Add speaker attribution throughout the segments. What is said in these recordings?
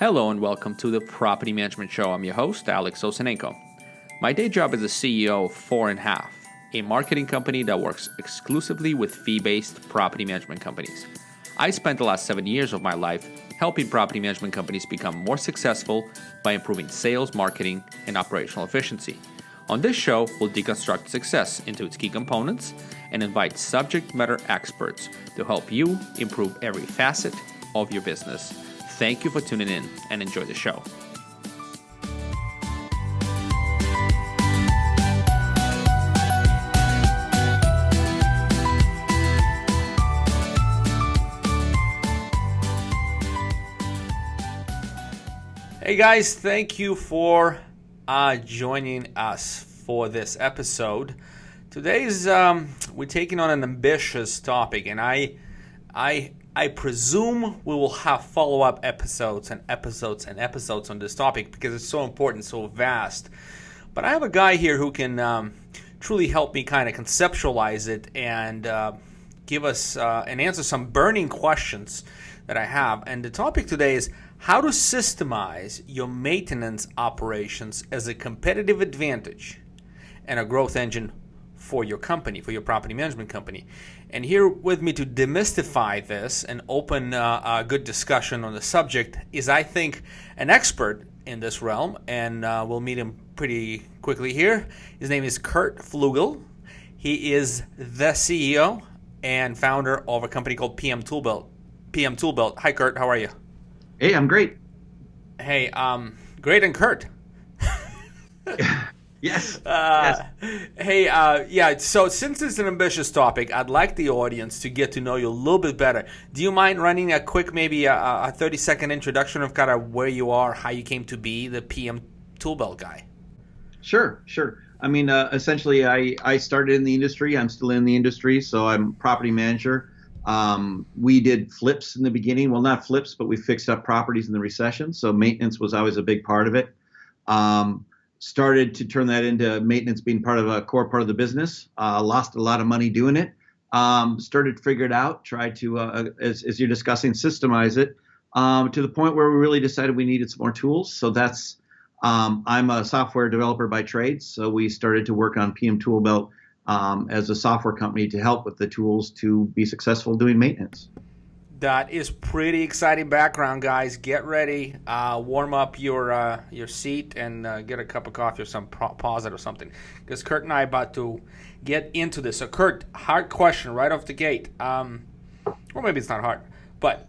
Speaker 1: Hello and welcome to the Property Management Show. I'm your host, Alex Osenenko. My day job is the CEO of 4.5, a marketing company that works exclusively with fee-based property management companies. I spent the last 7 years of my life helping property management companies become more successful by improving sales, marketing, and operational efficiency. On this show, we'll deconstruct success into its key components and invite subject matter experts to help you improve every facet of your business. Thank you for tuning in and enjoy the show. Hey guys, thank you for joining us for this episode. Today's we're taking on an ambitious topic, and I presume we will have follow-up episodes and episodes and episodes on this topic because it's so important, so vast. But I have a guy here who can truly help me kind of conceptualize it and give us and answer some burning questions that I have. And the topic today is how to systemize your maintenance operations as a competitive advantage and a growth engine for your company, for your property management company. And here with me to demystify this and open a good discussion on the subject is, I think, an expert in this realm, and we'll meet him pretty quickly here. His name is Curt Fluegel. He is the CEO and founder of a company called PM Toolbelt. Hi, Curt. How are you?
Speaker 2: Hey, I'm great.
Speaker 1: Hey, great and Curt.
Speaker 2: Yes.
Speaker 1: Yes. Hey, yeah, so since it's an ambitious topic, I'd like the audience to get to know you a little bit better. Do you mind running a quick, maybe a 30-second introduction of kind of where you are, how you came to be the PM Toolbelt guy?
Speaker 2: Sure. I mean, essentially, I started in the industry. I'm still in the industry, so I'm a property manager. We did flips in the beginning. Well, not flips, but we fixed up properties in the recession, so maintenance was always a big part of it. Started to turn that into maintenance being part of a core part of the business. Lost a lot of money doing it. Started to figure it out. Tried to, as you're discussing, systemize it to the point where we really decided we needed some more tools. So that's I'm a software developer by trade. So we started to work on PM Toolbelt as a software company to help with the tools to be successful doing maintenance.
Speaker 1: That is pretty exciting background, guys. Get ready, warm up your seat, and get a cup of coffee or some pause it or something, because Curt and I are about to get into this. So, Curt, hard question right off the gate, or maybe it's not hard, but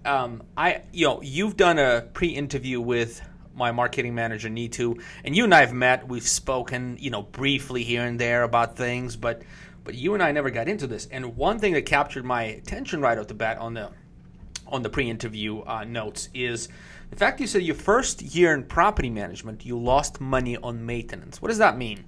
Speaker 1: you've done a pre-interview with my marketing manager, Neetu, and you and I have met. We've spoken, briefly here and there about things, but you and I never got into this. And one thing that captured my attention right off the bat on the pre-interview notes is the fact you said your first year in property management, you lost money on maintenance. What does that mean?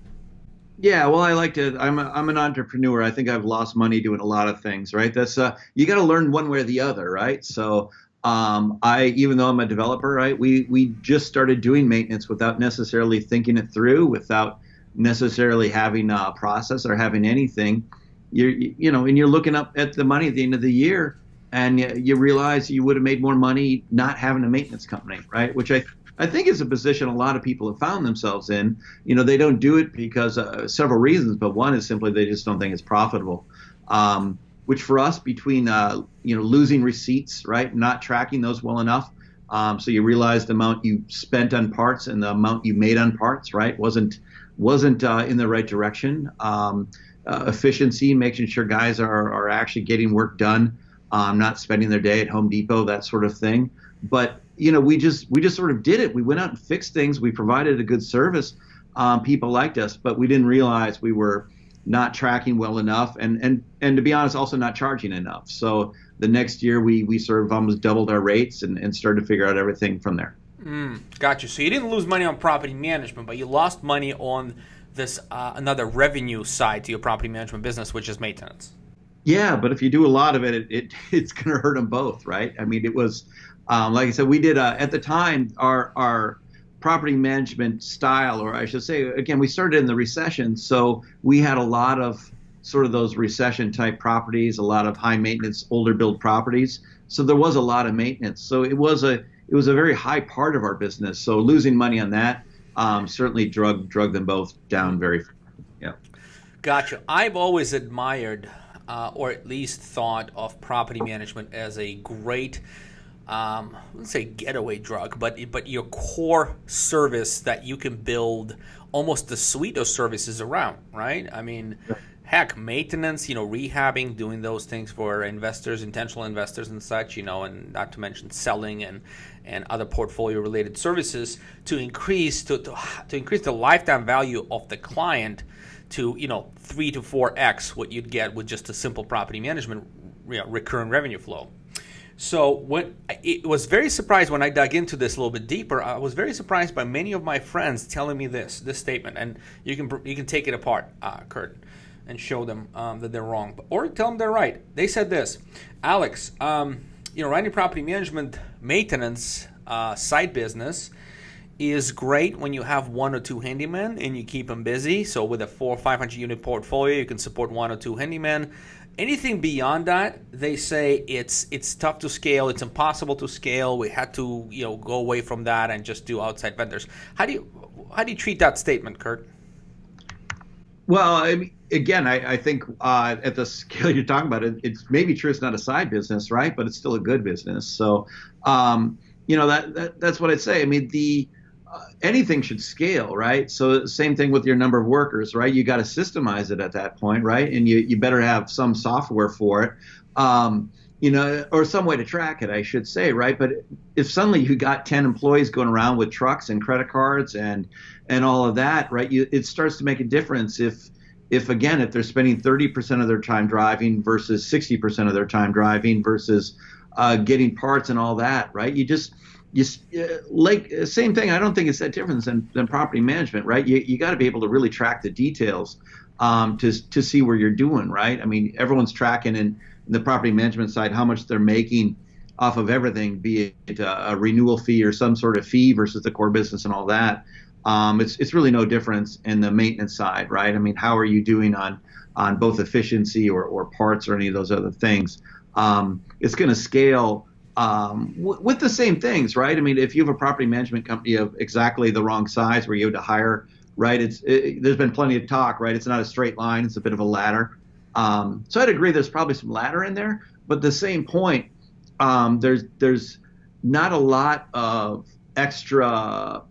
Speaker 2: Yeah, well, I'm an entrepreneur. I think I've lost money doing a lot of things, right? That's you got to learn one way or the other, right? So even though I'm a developer, right, we just started doing maintenance without necessarily thinking it through, without necessarily having a process or having anything. And you're looking up at the money at the end of the year, and you realize you would have made more money not having a maintenance company, right? Which I think is a position a lot of people have found themselves in. They don't do it because several reasons, but one is simply they just don't think it's profitable. Which for us, between losing receipts, right, not tracking those well enough, so you realize the amount you spent on parts and the amount you made on parts, right, wasn't in the right direction. Efficiency, making sure guys are actually getting work done. Not spending their day at Home Depot, that sort of thing. But we just sort of did it. We went out and fixed things. We provided a good service. People liked us, but we didn't realize we were not tracking well enough, and to be honest, also not charging enough. So the next year we sort of almost doubled our rates and started to figure out everything from there.
Speaker 1: Gotcha. So you didn't lose money on property management, but you lost money on this another revenue side to your property management business, which is maintenance.
Speaker 2: Yeah, but if you do a lot of it, it's going to hurt them both, right? I mean, it was, like I said, we did, at the time, our property management style, or I should say, again, we started in the recession, so we had a lot of sort of those recession-type properties, a lot of high-maintenance, older-build properties. So there was a lot of maintenance. So it was a it was a very high part of our business. So losing money on that certainly drug them both down very. Yeah.
Speaker 1: Gotcha. I've always admired, or at least thought of property management as a great, I wouldn't say getaway drug, but your core service that you can build almost a suite of services around, right? I mean, heck, maintenance, rehabbing, doing those things for investors, intentional investors and such, and not to mention selling and other portfolio related services to increase the lifetime value of the client to 3 to 4x what you'd get with just a simple property management recurring revenue flow. So it was very surprised when I dug into this a little bit deeper. I was very surprised by many of my friends telling me this statement, and you can take it apart, Curt, and show them that they're wrong, or tell them they're right. They said this, Alex, running property management maintenance side business is great when you have 1 or 2 handymen and you keep them busy. So with a 400 or 500 unit portfolio, you can support 1 or 2 handymen. Anything beyond that, they say it's tough to scale. It's impossible to scale. We had to go away from that and just do outside vendors. How do you treat that statement, Curt?
Speaker 2: Well, I think at the scale you're talking about, it's maybe true it's not a side business, right? But it's still a good business. So, that's what I'd say. I mean, anything should scale, right? So same thing with your number of workers, right? You got to systemize it at that point, right? And you better have some software for it, or some way to track it, I should say, right? But if suddenly you got 10 employees going around with trucks and credit cards and all of that, right? It starts to make a difference if they're spending 30% of their time driving versus 60% of their time driving versus getting parts and all that, right? Same thing. I don't think it's that different than property management, right? You got to be able to really track the details to see where you're doing, right? I mean, everyone's tracking in the property management side how much they're making off of everything, be it a renewal fee or some sort of fee versus the core business and all that. It's really no difference in the maintenance side, right? I mean, how are you doing on both efficiency or parts or any of those other things? It's going to scale with the same things, right? I mean, if you have a property management company of exactly the wrong size where you have to hire, right? There's been plenty of talk, right? It's not a straight line; it's a bit of a ladder. So I'd agree. There's probably some ladder in there, but the same point, there's not a lot of extra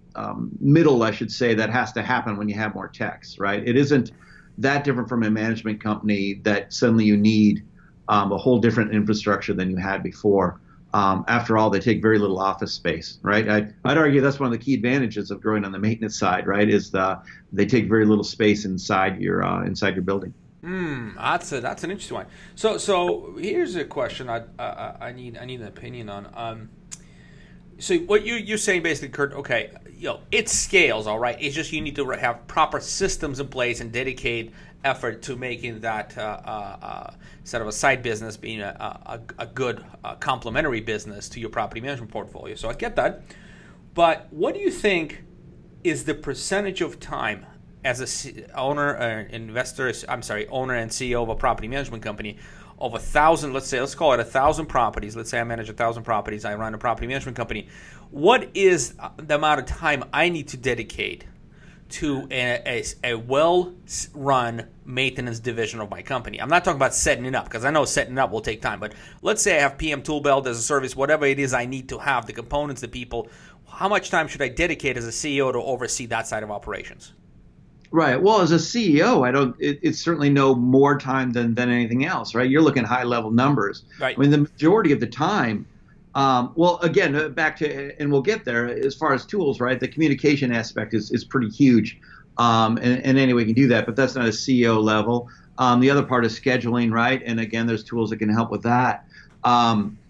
Speaker 2: middle, I should say, that has to happen when you have more techs, right? It isn't that different from a management company that suddenly you need a whole different infrastructure than you had before. After all, they take very little office space, right? I'd argue that's one of the key advantages of growing on the maintenance side, right? Is they take very little space inside your building.
Speaker 1: That's an interesting one. So here's a question I need an opinion on. So what you're saying basically, Curt? Okay, it scales, all right. It's just you need to have proper systems in place and dedicate effort to making that sort of a side business being a good complementary business to your property management portfolio. So I get that. But what do you think is the percentage of time as a owner and CEO of a property management company of 1,000, let's call it 1,000 properties. Let's say I manage 1,000 properties. I run a property management company. What is the amount of time I need to dedicate to a well-run maintenance division of my company? I'm not talking about setting it up, because I know setting it up will take time. But let's say I have PM Tool Belt as a service, whatever it is I need to have, the components, the people. How much time should I dedicate as a CEO to oversee that side of operations?
Speaker 2: Right. Well, as a CEO, it's certainly no more time than anything else, right? You're looking at high level numbers.
Speaker 1: Right.
Speaker 2: I mean, the majority of the time, well, again, back to, and we'll get there, as far as tools, right? The communication aspect is pretty huge. And any way you can do that, but that's not a CEO level. The other part is scheduling, right? And again, there's tools that can help with that.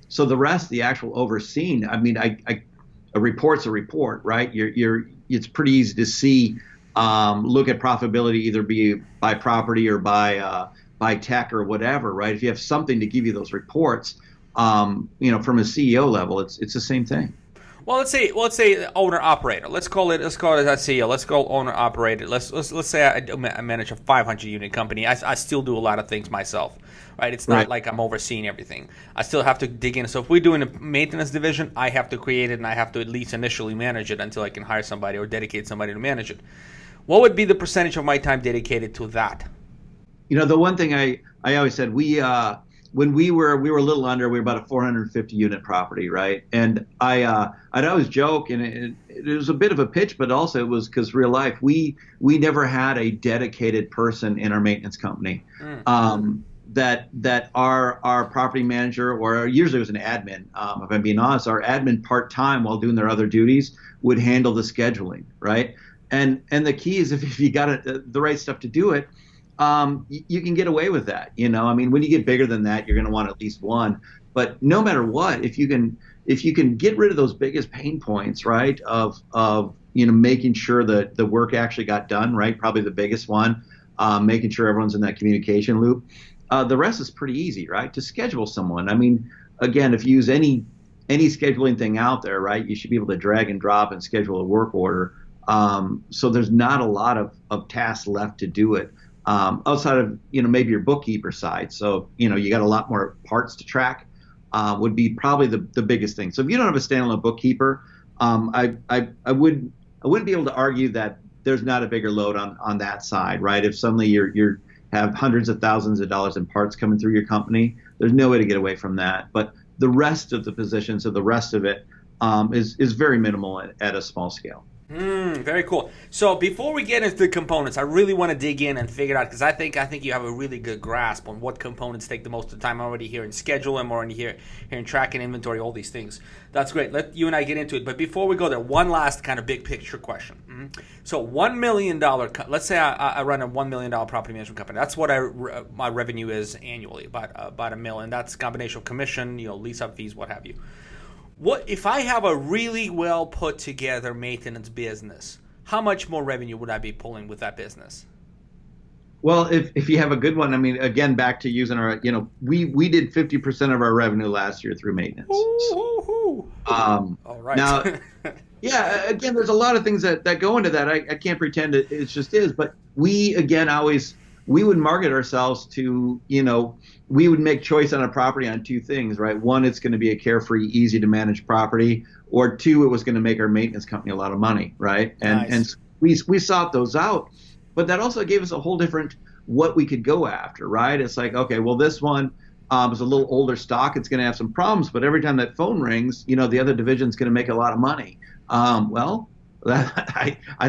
Speaker 2: So the rest, the actual overseeing, I mean, a report's a report, right? It's pretty easy to see. Look at profitability, either be by property or by tech or whatever, right? If you have something to give you those reports, from a CEO level, it's the same thing.
Speaker 1: Well, let's say owner operator. Let's call it a CEO. Let's go owner operator. Let's say I manage a 500 unit company. I still do a lot of things myself, right? It's not like I'm overseeing everything. I still have to dig in. So if we're doing a maintenance division, I have to create it and I have to at least initially manage it until I can hire somebody or dedicate somebody to manage it. What would be the percentage of my time dedicated to that?
Speaker 2: The one thing I always said, when we were a little under, we were about a 450 unit property, right? And I'd always joke, and it was a bit of a pitch, but also it was because real life, we never had a dedicated person in our maintenance company. That our property manager, or usually it was an admin, if I'm being honest, our admin part-time while doing their other duties would handle the scheduling, right? And the key is if you got the right stuff to do it, you can get away with that. I mean, when you get bigger than that, you're going to want at least one. But no matter what, if you can get rid of those biggest pain points, right, of making sure that the work actually got done, right, probably the biggest one, making sure everyone's in that communication loop. The rest is pretty easy, right, to schedule someone. I mean, again, if you use any scheduling thing out there, right, you should be able to drag and drop and schedule a work order. So there's not a lot of tasks left to do it. Outside of, maybe your bookkeeper side. So, you got a lot more parts to track, would be probably the biggest thing. So if you don't have a standalone bookkeeper, I wouldn't be able to argue that there's not a bigger load on that side, right? If suddenly you have hundreds of thousands of dollars in parts coming through your company, there's no way to get away from that. But the rest of the positions, so the rest of it, is very minimal at a small scale.
Speaker 1: Very cool. So before we get into the components, I really want to dig in and figure out, because I think you have a really good grasp on what components take the most of the time. I'm already here in schedule, I'm already here in tracking inventory, all these things. That's great. Let you and I get into it. But before we go there, one last kind of big picture question. So $1 million, let's say I run a $1 million property management company. That's what my revenue is annually, about $1 million. That's a combination of commission, lease up fees, what have you. What if I have a really well put together maintenance business? How much more revenue would I be pulling with that business?
Speaker 2: Well, if you have a good one, I mean, again, back to using our, we did 50% of our revenue last year through maintenance.
Speaker 1: All right.
Speaker 2: Now, yeah, again, there's a lot of things that go into that. I can't pretend it just is, but we would market ourselves to, we would make choice on a property on two things, right? One, it's going to be a carefree, easy to manage property, or two, it was going to make our maintenance company a lot of money, right? And we sought those out, but that also gave us a whole different what we could go after, right? It's like, okay, well, this one is a little older stock. It's going to have some problems, but every time that phone rings, the other division's going to make a lot of money. I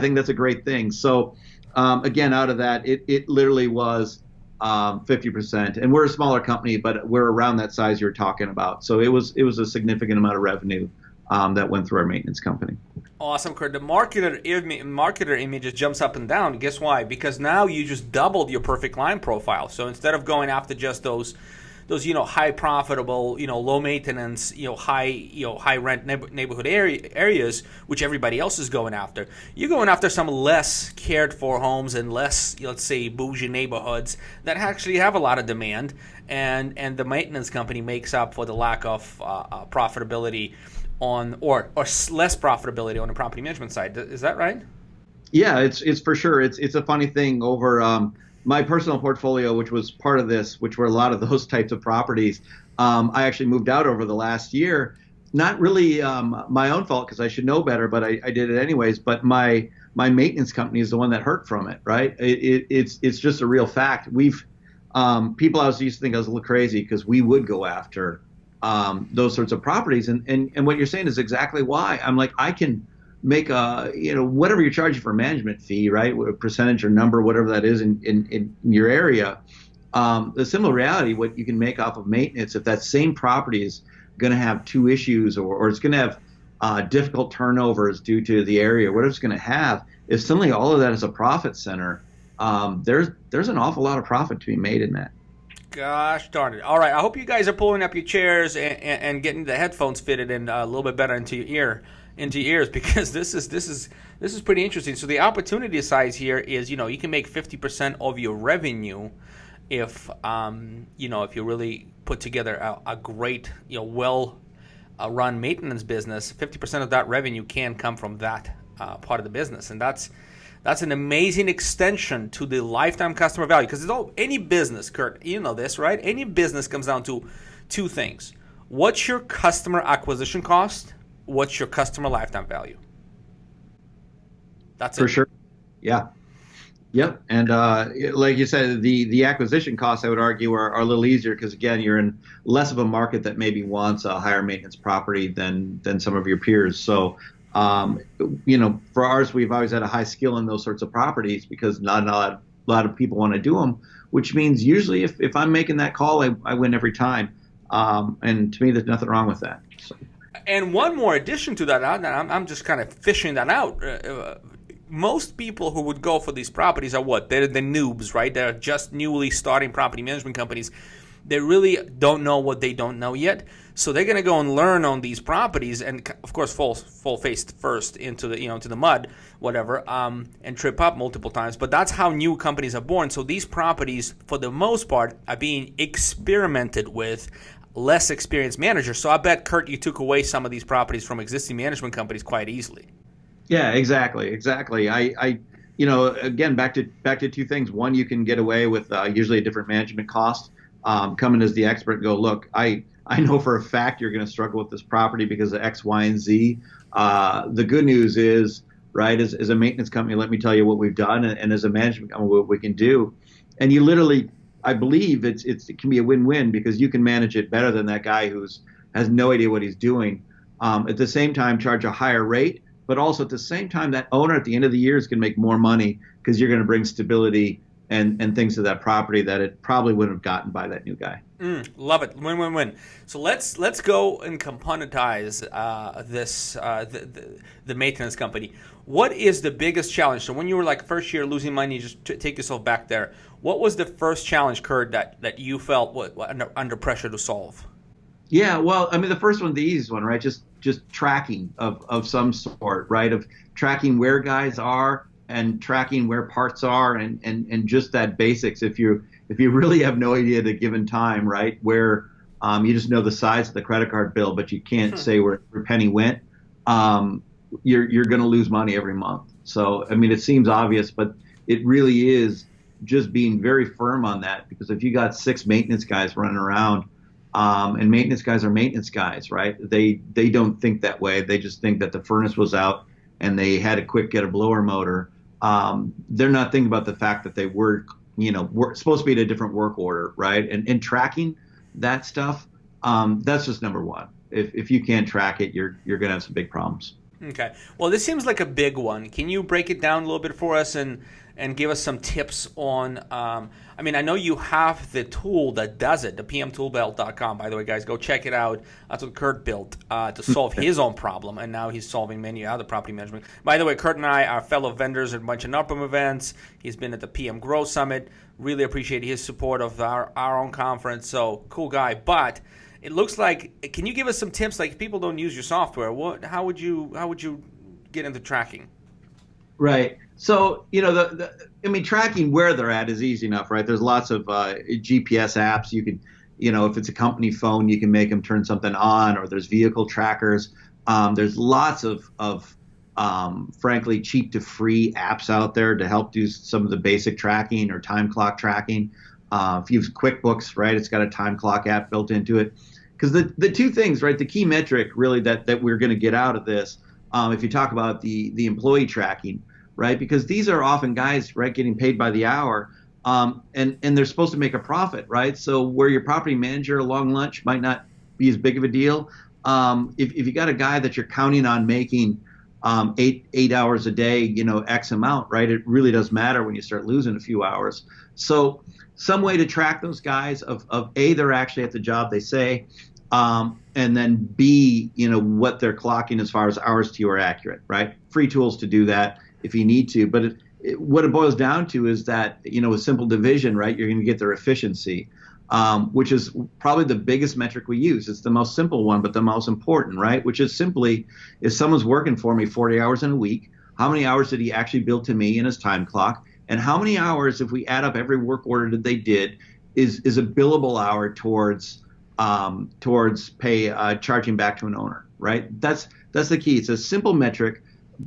Speaker 2: think that's a great thing. So again, out of that, it literally was 50%, and we're a smaller company, but we're around that size you're talking about. So it was a significant amount of revenue that went through our maintenance company.
Speaker 1: Awesome, Curt. The marketer image just jumps up and down. Guess why? Because now you just doubled your perfect client profile. So instead of going after just those high profitable, low maintenance, high rent neighborhood areas, which everybody else is going after, you're going after some less cared for homes and less, let's say, bougie neighborhoods that actually have a lot of demand, and the maintenance company makes up for the lack of profitability on or less profitability on the property management side. Is that right?
Speaker 2: Yeah, it's for sure. It's a funny thing over. My personal portfolio, which was part of this, which were a lot of those types of properties, I actually moved out over the last year. Not really my own fault, because I should know better, but I did it anyways. But my maintenance company is the one that hurt from it, right? It's just a real fact. People always used to think I was a little crazy because we would go after those sorts of properties, and what you're saying is exactly why. I'm like, I can make whatever you're charging for a management fee, right? A percentage or number, whatever that is in your area. The similar reality, what you can make off of maintenance, if that same property is going to have two issues, or it's going to have difficult turnovers due to the area, whatever it's going to have, if suddenly all of that is a profit center, there's an awful lot of profit to be made in that.
Speaker 1: Gosh darn it. All right, I hope you guys are pulling up your chairs and getting the headphones fitted in a little bit better into your ears, because this is pretty interesting. So the opportunity size here is, you can make 50% of your revenue if you really put together a great, well run maintenance business, 50% of that revenue can come from that part of the business, and that's an amazing extension to the lifetime customer value. Because any business, Curt, you know this, right? Any business comes down to two things: what's your customer acquisition cost? What's your customer lifetime value? That's it.
Speaker 2: For sure. Yeah. Yep. And like you said, the acquisition costs, I would argue, are a little easier because, again, you're in less of a market that maybe wants a higher maintenance property than some of your peers. So, for ours, we've always had a high skill in those sorts of properties because not a lot of people want to do them, which means usually if I'm making that call, I win every time. And to me, there's nothing wrong with that. So.
Speaker 1: And one more addition to that, I'm just kind of fishing that out. Most people who would go for these properties are what? They're the noobs, right? They're just newly starting property management companies. They really don't know what they don't know yet. So they're going to go and learn on these properties and, of course, fall face first into the mud, whatever, and trip up multiple times. But that's how new companies are born. So these properties, for the most part, are being experimented with less experienced managers. So I bet, Curt, you took away some of these properties from existing management companies quite easily.
Speaker 2: Yeah, exactly. I again, back to two things. One, you can get away with usually a different management cost. Come in as the expert and go, look, I know for a fact you're going to struggle with this property because of X, Y, and Z. The good news is, right, as a maintenance company, let me tell you what we've done, and as a management company, what we can do. And you literally, I believe it can be a win-win because you can manage it better than that guy has no idea what he's doing. At the same time, charge a higher rate. But also at the same time, that owner at the end of the year is going to make more money because you're going to bring stability and things to that property that it probably wouldn't have gotten by that new guy.
Speaker 1: Love it. Win, win, win. So let's go and componentize the maintenance company. What is the biggest challenge? So when you were like first year losing money, just take yourself back there. What was the first challenge, Curt, that you felt under pressure to solve?
Speaker 2: Yeah, well, I mean, the first one, the easiest one, right? Just tracking of some sort, right? Of tracking where guys are and tracking where parts are and just that basics. If you really have no idea at a given time, right, where you just know the size of the credit card bill, but you can't say where every penny went, you're going to lose money every month. So, I mean, it seems obvious, but it really is just being very firm on that because if you got 6 maintenance guys running around, and maintenance guys are maintenance guys, right? They don't think that way. They just think that the furnace was out and they had to quick get a blower motor. They're not thinking about the fact that they were supposed to be at a different work order, right? And tracking that stuff, that's just number one. If you can't track it, you're going to have some big problems.
Speaker 1: Okay. Well, this seems like a big one. Can you break it down a little bit for us and give us some tips on, I know you have the tool that does it, the pmtoolbelt.com. By the way, guys, go check it out. That's what Curt built to solve his own problem, and now he's solving many other property management. By the way, Curt and I are fellow vendors at a bunch of NARPM events. He's been at the PM Grow Summit. Really appreciate his support of our own conference. So, cool guy. But it looks like, can you give us some tips? Like, if people don't use your software, how would you get into tracking?
Speaker 2: Right. So, tracking where they're at is easy enough, right? There's lots of GPS apps. You can, if it's a company phone, you can make them turn something on, or there's vehicle trackers. There's lots of frankly, cheap to free apps out there to help do some of the basic tracking or time clock tracking. If you use QuickBooks, right, it's got a time clock app built into it. Because the two things, right, the key metric really that we're going to get out of this, if you talk about the employee tracking, right, because these are often guys, right, getting paid by the hour, and they're supposed to make a profit, right? So where your property manager, a long lunch might not be as big of a deal. If you got a guy that you're counting on making 8 hours a day, X amount, right, it really does matter when you start losing a few hours. So some way to track those guys of A, they're actually at the job they say, and then B, what they're clocking as far as hours to you are accurate, right? Free tools to do that if you need to. But what it boils down to is that, with simple division, right, you're going to get their efficiency, which is probably the biggest metric we use. It's the most simple one, but the most important, right? Which is simply, if someone's working for me 40 hours in a week, how many hours did he actually bill to me in his time clock? And how many hours, if we add up every work order that they did, is a billable hour towards towards charging back to an owner, right? That's the key. It's a simple metric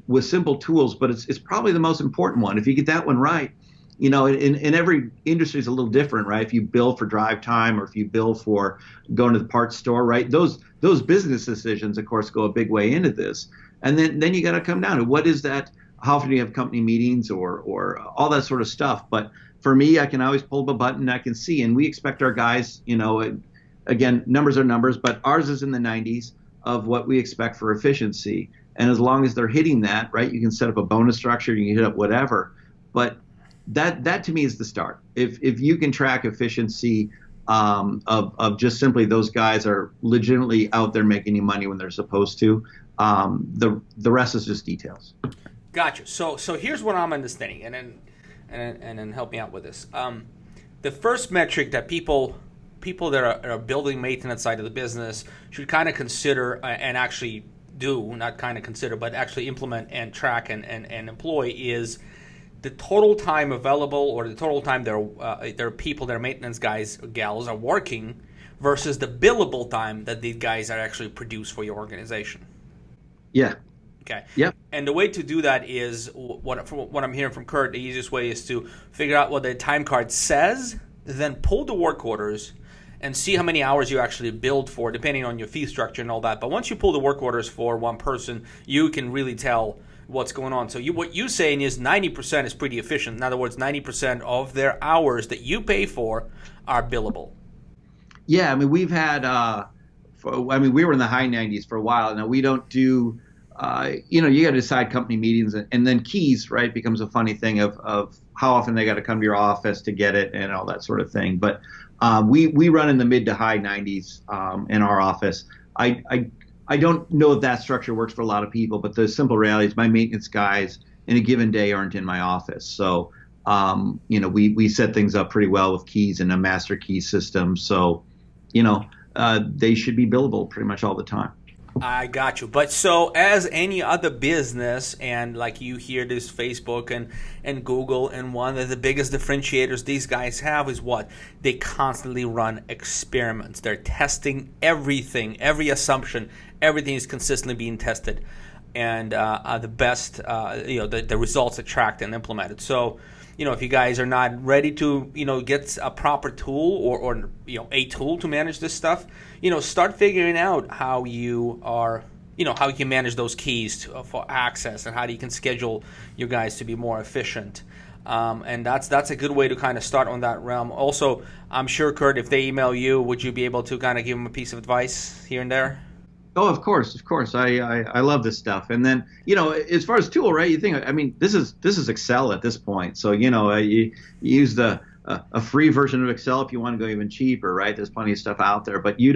Speaker 2: with simple tools, but it's probably the most important one. If you get that one right, in every industry is a little different, right? If you bill for drive time or if you bill for going to the parts store, right? Those business decisions, of course, go a big way into this. And then you got to come down to what is that? How often do you have company meetings or all that sort of stuff? But for me, I can always pull up a button. I can see, and we expect our guys, again, numbers are numbers, but ours is in the 90s of what we expect for efficiency. And as long as they're hitting that, right, you can set up a bonus structure, you can hit up whatever. But that to me is the start. If you can track efficiency of just simply those guys are legitimately out there making you money when they're supposed to, the rest is just details.
Speaker 1: Gotcha. So here's what I'm understanding, and then help me out with this. The first metric that people that are building maintenance side of the business should kind of consider and actually do, not kind of consider, but actually implement and track and employ is the total time available, or the total time their people, their maintenance guys or gals are working versus the billable time that these guys are actually produce for your organization.
Speaker 2: Yeah.
Speaker 1: Okay.
Speaker 2: Yep.
Speaker 1: And the way to do that is, what I'm hearing from Curt, the easiest way is to figure out what the time card says, then pull the work orders and see how many hours you actually billed for, depending on your fee structure and all that. But once you pull the work orders for one person, you can really tell what's going on. So what you're saying is 90% is pretty efficient. In other words, 90% of their hours that you pay for are billable.
Speaker 2: Yeah, I mean, we've had, we were in the high 90s for a while. Now, we don't do, you got to decide company meetings, and then keys, right, becomes a funny thing of how often they got to come to your office to get it and all that sort of thing. But we run in the mid to high 90s in our office. I don't know if that structure works for a lot of people, but the simple reality is my maintenance guys in a given day aren't in my office. So, we set things up pretty well with keys and a master key system. So, they should be billable pretty much all the time.
Speaker 1: I got you. But so as any other business, and like you hear this Facebook and Google, and one of the biggest differentiators these guys have is what? They constantly run experiments. They're testing everything, every assumption, everything is consistently being tested. And the best, the results are tracked and implemented. So, if you guys are not ready to, get a proper tool or a tool to manage this stuff, start figuring out how you are, how you can manage those keys for access, and how you can schedule your guys to be more efficient. And that's a good way to kind of start on that realm. Also, I'm sure, Curt, if they email you, would you be able to kind of give them a piece of advice here and there?
Speaker 2: Oh, of course. I love this stuff. And then, as far as tool, right, you think, this is Excel at this point. So, you use a free version of Excel if you want to go even cheaper, right? There's plenty of stuff out there, but you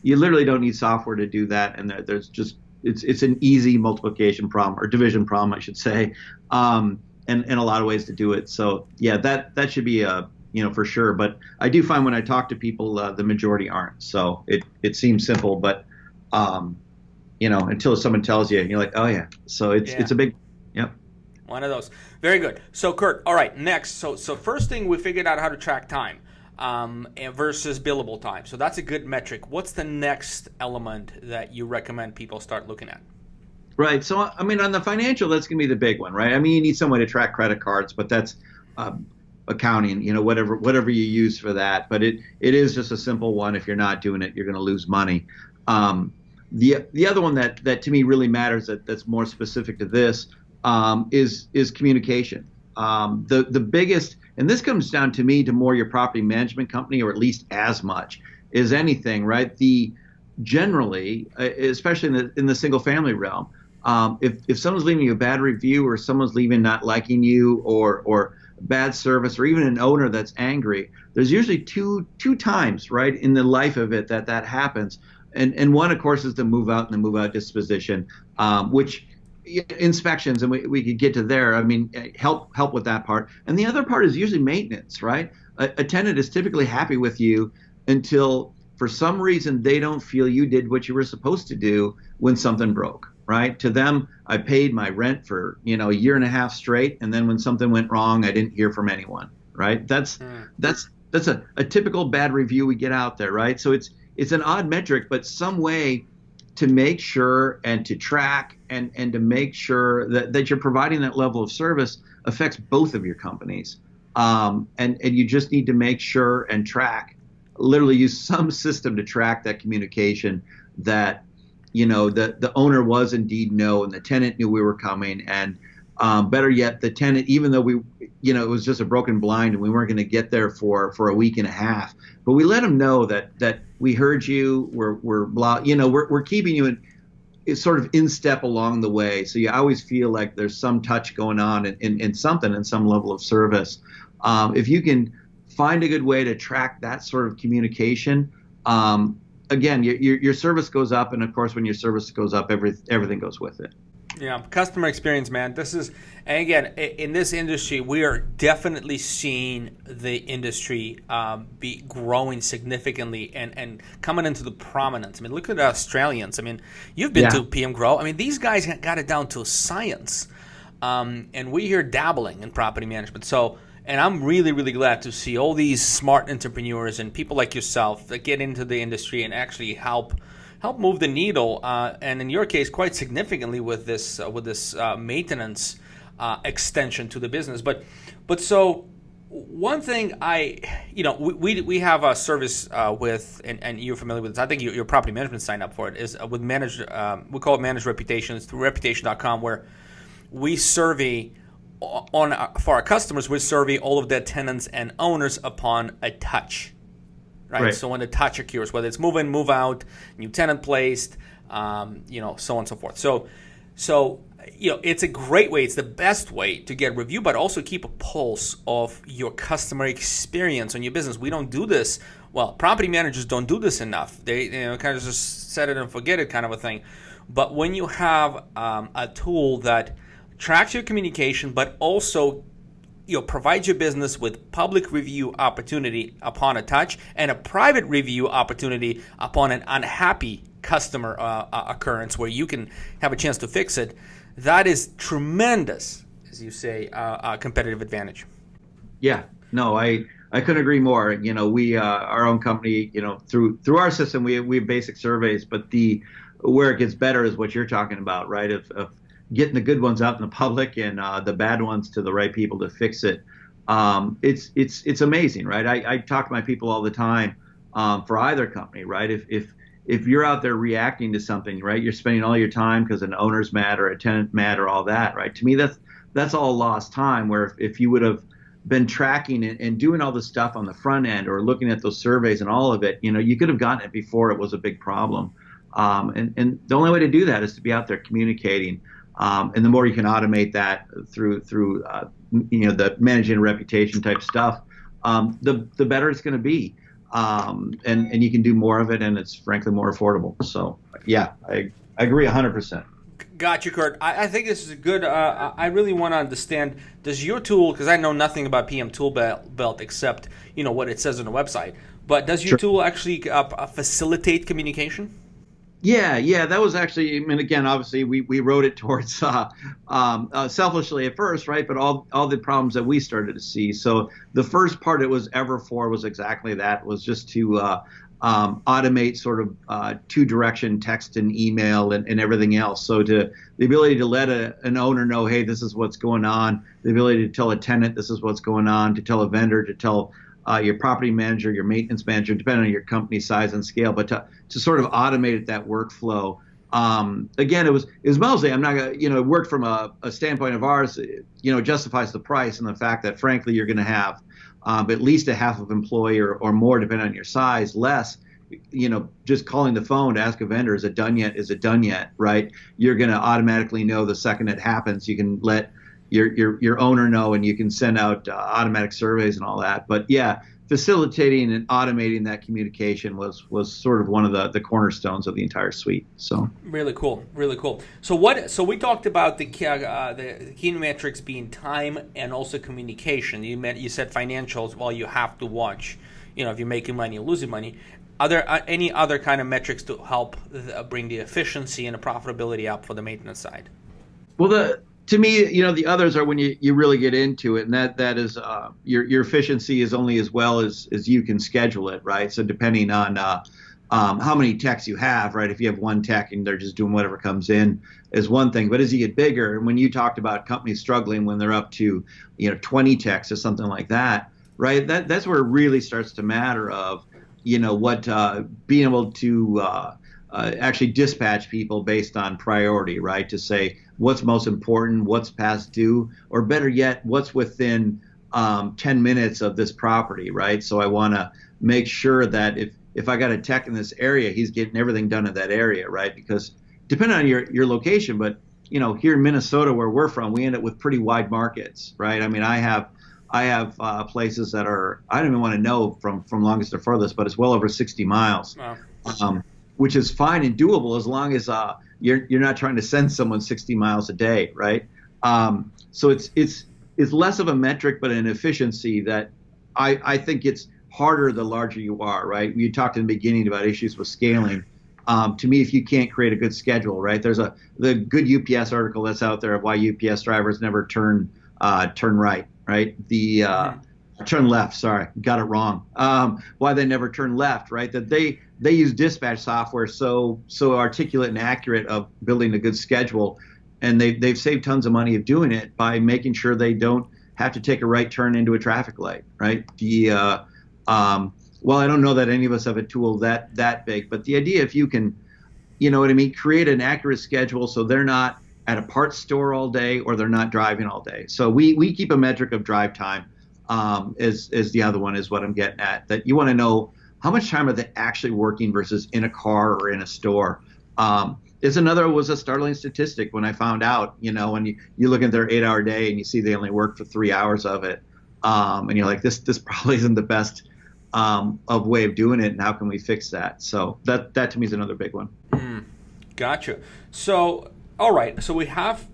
Speaker 2: literally don't need software to do that. And there's just, it's an easy multiplication problem, or division problem, I should say. And a lot of ways to do it. So yeah, that should be for sure. But I do find when I talk to people, the majority aren't. So it seems simple, but until someone tells you, and you're like, oh yeah. So it's a big, yep.
Speaker 1: One of those. Very good. So Curt, all right, next. So first thing, we figured out how to track time versus billable time. So that's a good metric. What's the next element that you recommend people start looking at?
Speaker 2: Right. So, on the financial, that's going to be the big one, right? You need some way to track credit cards, but that's accounting, whatever you use for that. But it is just a simple one. If you're not doing it, you're going to lose money. The other one that to me really matters, that's more specific to this, is communication. The biggest, and this comes down to me to more your property management company, or at least as much as anything, right? Generally, especially in the single family realm, if someone's leaving you a bad review, or someone's leaving not liking you, or bad service, or even an owner that's angry, there's usually two times, right, in the life of it that happens. And one, of course, is the move out and the move out disposition, which inspections, and we could get to there. Help with that part. And the other part is usually maintenance, right? A tenant is typically happy with you until, for some reason, they don't feel you did what you were supposed to do when something broke, right? To them, I paid my rent for a year and a half straight, and then when something went wrong, I didn't hear from anyone, right? That's a typical bad review we get out there, right? So it's an odd metric, but some way to make sure and to track and to make sure that you're providing that level of service affects both of your companies. And you just need to make sure and track, literally use some system to track that communication, that, the owner was indeed know, and the tenant knew we were coming. And better yet, the tenant, even though it was just a broken blind and we weren't going to get there for a week and a half, but we let them know that we heard you, we're keeping you it's sort of in step along the way. So you always feel like there's some touch going on in something, in some level of service. If you can find a good way to track that sort of communication, again, your service goes up, and of course, when your service goes up, everything goes with it.
Speaker 1: Yeah, customer experience, man. And again, in this industry, we are definitely seeing the industry be growing significantly and coming into the prominence. I mean, look at the Australians. I mean, you've been to PM Grow. I mean, these guys got it down to science, and we here dabbling in property management. And I'm really, really glad to see all these smart entrepreneurs and people like yourself that get into the industry and actually help move the needle, and in your case, quite significantly with this maintenance extension to the business. But so one thing we have a service with, and you're familiar with this. I think your property management signed up for it, is with managed. We call it managed reputations through reputation.com, where we survey for our customers. We survey all of their tenants and owners upon a touch. Right. So when the touch occurs, whether it's move in, move out, new tenant placed, so on and so forth. So it's a great way. It's the best way to get review, but also keep a pulse of your customer experience on your business. We don't do this. Well, property managers don't do this enough. They kind of just set it and forget it kind of a thing. But when you have a tool that tracks your communication, but also provide your business with public review opportunity upon a touch and a private review opportunity upon an unhappy customer occurrence where you can have a chance to fix it. That is tremendous, as you say, competitive advantage.
Speaker 2: Yeah, no, I couldn't agree more. We our own company, through our system, we have basic surveys, but where it gets better is what you're talking about, right? Of getting the good ones out in the public and the bad ones to the right people to fix it. It's amazing, right? I talk to my people all the time for either company, right? If you're out there reacting to something, right, you're spending all your time because an owner's mad or a tenant mad or all that, right? To me, that's all lost time. Where if you would have been tracking and doing all the stuff on the front end or looking at those surveys and all of it, you could have gotten it before it was a big problem. And the only way to do that is to be out there communicating. And the more you can automate that through the managing reputation type stuff, the better it's going to be. And you can do more of it, and it's frankly more affordable. So yeah, I agree 100%.
Speaker 1: Got you, Curt. I think this is a good. I really want to understand. Does your tool? Because I know nothing about PM Tool Belt except what it says on the website. But does your tool actually facilitate communication?
Speaker 2: Yeah, that was actually, I mean, again, obviously we wrote it towards selfishly at first, right? But all the problems that we started to see. So the first part it was ever for was exactly that, was just to automate sort of two-direction text and email and everything else. So the ability to let an owner know, hey, this is what's going on, the ability to tell a tenant this is what's going on, to tell a vendor, to tell your property manager, your maintenance manager, depending on your company size and scale, but to sort of automate that workflow. Again, it was mostly, I'm not gonna, it worked from a standpoint of ours, it justifies the price and the fact that frankly, you're going to have at least a half of employee or more, depending on your size, less, just calling the phone to ask a vendor, is it done yet? Is it done yet? Right? You're going to automatically know the second it happens. You can let your owner know, and you can send out automatic surveys and all that. But yeah, facilitating and automating that communication was sort of one of the cornerstones of the entire suite. So
Speaker 1: really cool. So we talked about the key metrics being time and also communication. You said financials. Well, you have to watch. If you're making money or losing money. Are there any other kind of metrics to help bring the efficiency and the profitability up for the maintenance side?
Speaker 2: Well, to me, the others are when you really get into it, and that is your efficiency is only as well as you can schedule it, right? So depending on how many techs you have, right? If you have one tech and they're just doing whatever comes in is one thing. But as you get bigger, and when you talked about companies struggling when they're up to, 20 techs or something like that, right? That's where it really starts to matter of, what being able to actually dispatch people based on priority, right? To say what's most important, what's past due, or better yet, what's within 10 minutes of this property, right? So I want to make sure that if I got a tech in this area, he's getting everything done in that area, right? Because depending on your location, but here in Minnesota where we're from, we end up with pretty wide markets, right? I mean, I have places that are, I don't even want to know from longest to furthest, but it's well over 60 miles, wow. Which is fine and doable as long as you're not trying to send someone 60 miles a day, right? So it's less of a metric, but an efficiency that I think it's harder the larger you are, right? You talked in the beginning about issues with scaling. To me, if you can't create a good schedule, right? There's the good UPS article that's out there of why UPS drivers never turn right, right? Turn left. Sorry, got it wrong. Why they never turn left, right? That they use dispatch software so articulate and accurate of building a good schedule, and they've saved tons of money of doing it by making sure they don't have to take a right turn into a traffic light, right? Well, I don't know that any of us have a tool that big, but the idea, if you can, create an accurate schedule so they're not at a parts store all day or they're not driving all day. So we keep a metric of drive time. Is the other one is what I'm getting at, that you want to know how much time are they actually working versus in a car or in a store. Was a startling statistic when I found out, when you look at their 8-hour day and you see they only work for 3 hours of it. And you're like, this probably isn't the best of way of doing it, and how can we fix that? So that to me is another big one.
Speaker 1: Gotcha. So, all right. So we have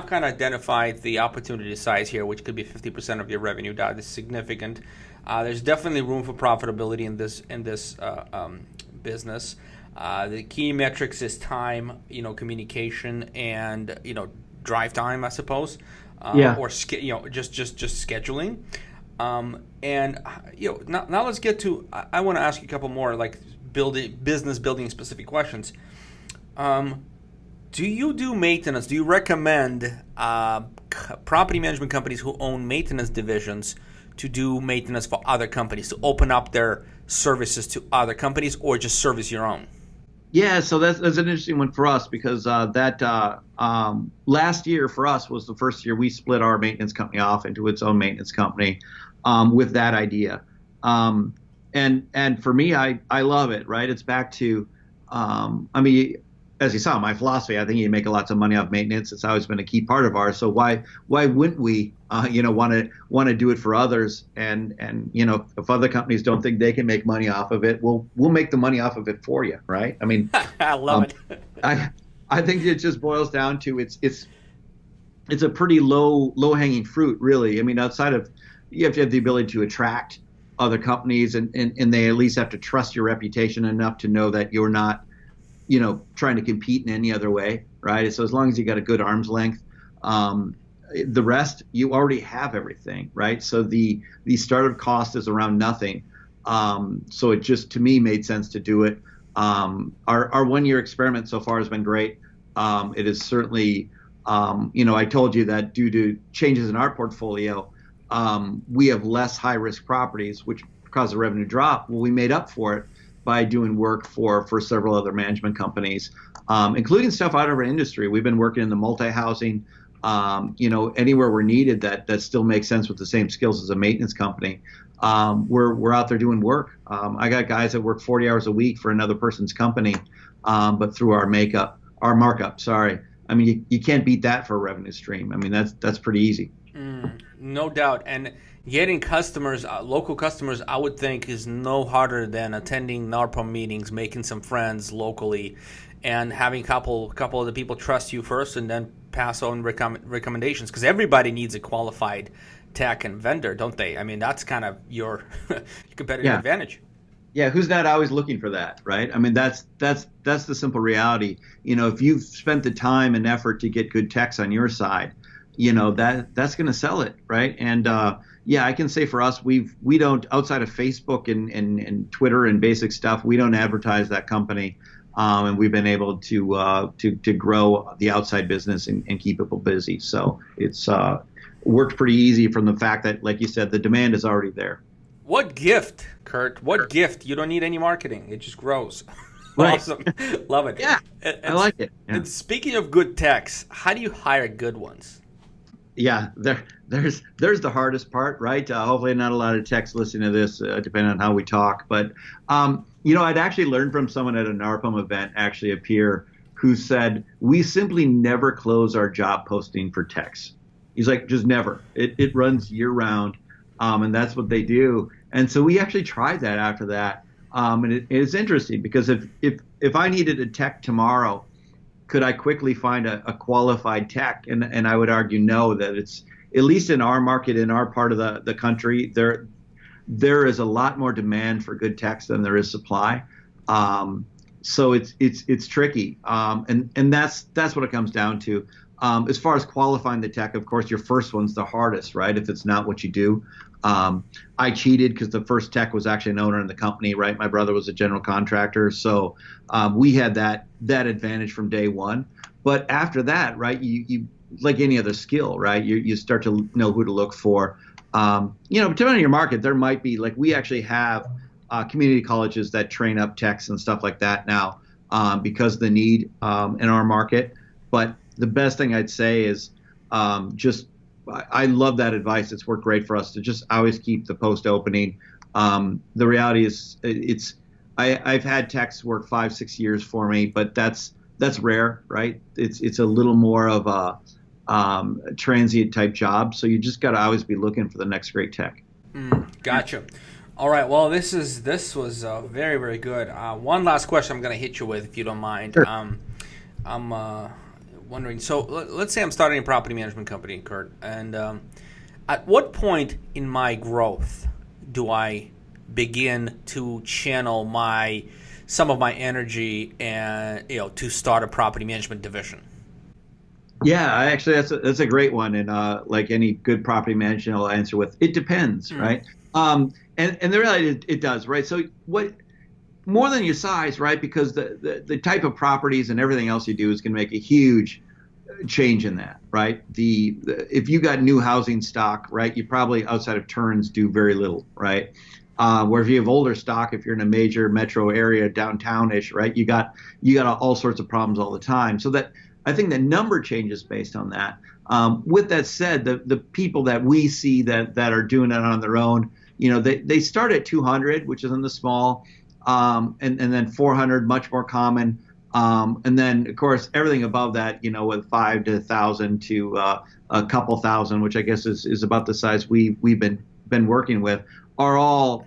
Speaker 1: kind of identified the opportunity size here, which could be 50% of your revenue. That is significant. There's definitely room for profitability in this business. The key metrics is time, communication, and drive time, I suppose. Or just scheduling. Now let's get to. I want to ask you a couple more like business building specific questions. Do you do maintenance? Do you recommend property management companies who own maintenance divisions to do maintenance for other companies, to open up their services to other companies, or just service your own?
Speaker 2: Yeah, so that's an interesting one for us because last year for us was the first year we split our maintenance company off into its own maintenance company with that idea. And for me, I love it, right? It's back to, as you saw, my philosophy, I think you make lots of money off maintenance. It's always been a key part of ours. So why wouldn't we, want to do it for others? And if other companies don't think they can make money off of it, we'll make the money off of it for you, right? I mean,
Speaker 1: I love it.
Speaker 2: I think it just boils down to it's a pretty low hanging fruit, really. I mean, outside of, you have to have the ability to attract other companies, and they at least have to trust your reputation enough to know that you're not, trying to compete in any other way, right? So as long as you got a good arm's length, the rest, you already have everything, right? So the startup cost is around nothing. So it just, to me, made sense to do it. Our 1 year experiment so far has been great. It is certainly, I told you that due to changes in our portfolio, we have less high risk properties, which caused the revenue drop. Well, we made up for it by doing work for several other management companies, including stuff out of our industry. We've been working in the multi-housing, anywhere we're needed that still makes sense with the same skills as a maintenance company. We're out there doing work. I got guys that work 40 hours a week for another person's company, but through our markup. Sorry. I mean, you can't beat that for a revenue stream. I mean, that's pretty easy.
Speaker 1: No doubt. And getting customers, local customers, I would think is no harder than attending NARPM meetings, making some friends locally, and having a couple of the people trust you first and then pass on recommendations, because everybody needs a qualified tech and vendor, don't they? I mean, that's kind of your competitive advantage.
Speaker 2: Yeah, who's not always looking for that, right? I mean, that's the simple reality. If you've spent the time and effort to get good techs on your side, that's going to sell it, right? And yeah, I can say for us, we don't, outside of Facebook and Twitter and basic stuff, we don't advertise that company, and we've been able to grow the outside business and keep people busy. So it's worked pretty easy from the fact that, like you said, the demand is already there.
Speaker 1: What gift, Curt? What gift? You don't need any marketing. It just grows.
Speaker 2: Right.
Speaker 1: Awesome. Love it.
Speaker 2: Yeah, I like it. Yeah.
Speaker 1: And speaking of good techs, how do you hire good ones?
Speaker 2: Yeah, there's the hardest part, right? Hopefully not a lot of techs listening to this, depending on how we talk. But, I'd actually learned from someone at a NARPM event, actually a peer, who said, we simply never close our job posting for techs. He's like, just never. It runs year round, and that's what they do. And so we actually tried that after that. And it's interesting because if I needed a tech tomorrow, could I quickly find a qualified tech? And I would argue no, that it's, at least in our market, in our part of the country, there is a lot more demand for good techs than there is supply. So it's tricky. And that's what it comes down to. As far as qualifying the tech, of course, your first one's the hardest, right? If it's not what you do. I cheated because the first tech was actually an owner in the company, right? My brother was a general contractor. So we had that advantage from day one. But after that, right, you like any other skill, right? You start to know who to look for. Depending on your market, there might be, like, we actually have community colleges that train up techs and stuff like that now because of the need in our market. But the best thing I'd say is I love that advice. It's worked great for us to just always keep the post opening. The reality is I've had techs work 5-6 years for me, but that's rare, right? It's a little more of a transient type job. So you just got to always be looking for the next great tech.
Speaker 1: Gotcha. All right. Well, this was very, very good. One last question I'm going to hit you with, if you don't mind.
Speaker 2: Sure.
Speaker 1: I'm wondering, so let's say I'm starting a property management company, Curt, and at what point in my growth do I begin to channel some of my energy and to start a property management division?
Speaker 2: Yeah, actually, that's a great one, and like any good property manager, I'll answer with, it depends, right? And the reality, it does, right? So what? More than your size, right? Because the type of properties and everything else you do is going to make a huge change in that, right? If you got new housing stock, right, you probably, outside of turns, do very little, right? Where if you have older stock, if you're in a major metro area, downtown-ish, right, you got all sorts of problems all the time. So that, I think the number changes based on that. With that said, the people that we see that are doing it on their own, they start at 200, which is in the small. And then 400, much more common. And then, of course, everything above that, with 5 to 1,000 to a couple thousand, which I guess is about the size we've been working with, are all.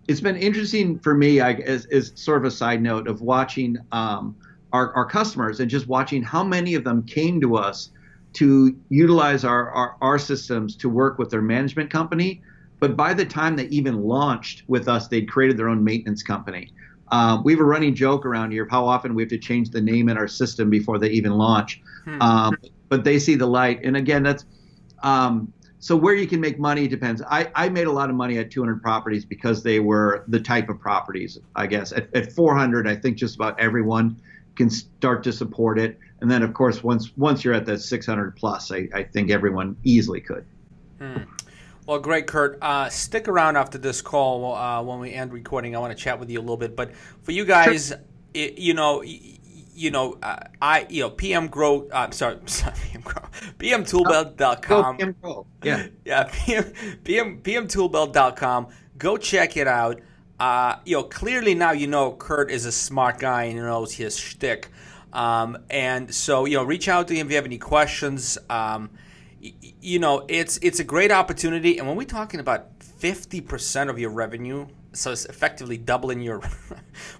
Speaker 2: It's been interesting for me, as sort of a side note, of watching our customers and just watching how many of them came to us to utilize our systems to work with their management company. But by the time they even launched with us, they'd created their own maintenance company. We have a running joke around here of how often we have to change the name in our system before they even launch. But they see the light. And again, that's so where you can make money depends. I made a lot of money at 200 properties because they were the type of properties, I guess. At 400, I think just about everyone can start to support it. And then, of course, once you're at the 600 plus, I think everyone easily could.
Speaker 1: Well, great, Curt. Stick around after this call when we end recording. I want to chat with you a little bit. But for you guys, sure. PM Grow. I'm sorry, PM Grow. PMToolbelt.com.
Speaker 2: PM Grow. Yeah.
Speaker 1: Yeah. PMToolbelt.com. Go check it out. Clearly now Curt is a smart guy and he knows his shtick. And so reach out to him if you have any questions. It's a great opportunity, and when we're talking about 50% of your revenue, so it's effectively doubling your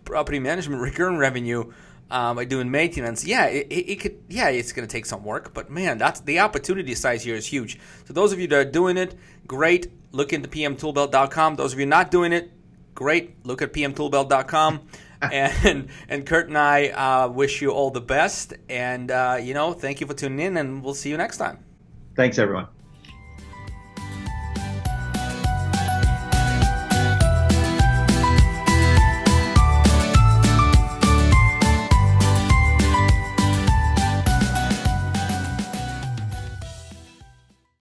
Speaker 1: property management recurring revenue by doing maintenance. Yeah, it's going to take some work, but man, that's the opportunity size here is huge. So those of you that are doing it, great. Look into PMToolbelt.com. Those of you not doing it, great. Look at PMToolbelt.com. And Curt and I wish you all the best. And, thank you for tuning in, and we'll see you next time.
Speaker 2: Thanks, everyone.